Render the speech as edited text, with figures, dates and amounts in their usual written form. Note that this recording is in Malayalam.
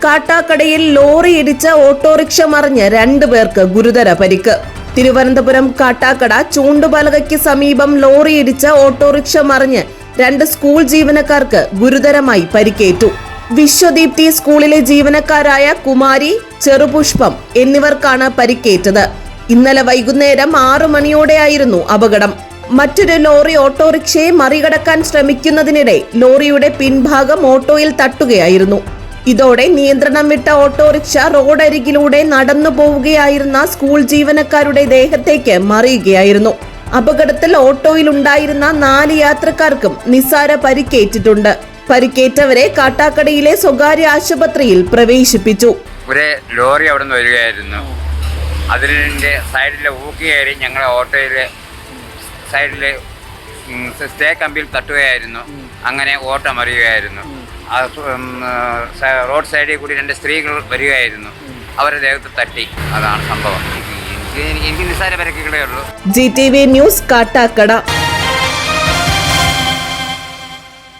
കാട്ടാക്കടയിൽ ലോറി ഇടിച്ച ഓട്ടോറിക്ഷ മറിഞ്ഞ് 2 പേർക്ക് ഗുരുതര പരിക്ക്. തിരുവനന്തപുരം കാട്ടാക്കട ചൂണ്ടുപലകയ്ക്ക് സമീപം ലോറി ഇടിച്ച ഓട്ടോറിക്ഷ മറിഞ്ഞ് 2 സ്കൂൾ ജീവനക്കാർക്ക് ഗുരുതരമായി പരിക്കേറ്റു. വിശ്വദീപ്തി സ്കൂളിലെ ജീവനക്കാരായ കുമാരി, ചെറുപുഷ്പം എന്നിവർക്കാണ് പരിക്കേറ്റത്. ഇന്നലെ വൈകുന്നേരം 6 മണിയോടെയായിരുന്നു അപകടം. മറ്റൊരു ലോറി ഓട്ടോറിക്ഷയെ മറികടക്കാൻ ശ്രമിക്കുന്നതിനിടെ ലോറിയുടെ പിൻഭാഗം ഓട്ടോയിൽ തട്ടുകയായിരുന്നു. ഇതോടെ നിയന്ത്രണം വിട്ട ഓട്ടോറിക്ഷ റോഡരികിലൂടെ നടന്നു പോവുകയായിരുന്ന സ്കൂൾ ജീവനക്കാരുടെ ദേഹത്തേക്ക് മറിയുകയായിരുന്നു. അപകടത്തിൽ ഓട്ടോയിൽ ഉണ്ടായിരുന്ന 4 യാത്രക്കാർക്കും നിസ്സാര പരിക്കേറ്റിട്ടുണ്ട്. പരിക്കേറ്റവരെ കാട്ടാക്കടയിലെ സ്വകാര്യ ആശുപത്രിയിൽ പ്രവേശിപ്പിച്ചു. ഒരു ലോറി അവിടെ നിന്ന് വരികയായിരുന്നു. അതിൻ്റെ സൈഡിലെ ഊക്കി കയറി ഞങ്ങളുടെ ഓട്ടോയിലെ സൈഡിലെ സ്റ്റേ കമ്പിയിൽ തട്ടുകയായിരുന്നു. അങ്ങനെ ഓട്ടം മറിയുകയായിരുന്നു. റോഡ് സൈഡിൽ കൂടി 2 സ്ത്രീകൾ വരികയായിരുന്നു. അവരുടെ ദേഹത്ത് തട്ടി. അതാണ് സംഭവം. എനിക്ക് നിസ്സാര പരിക്കുകളേ ഉള്ളൂ. GTV news, Kattakada.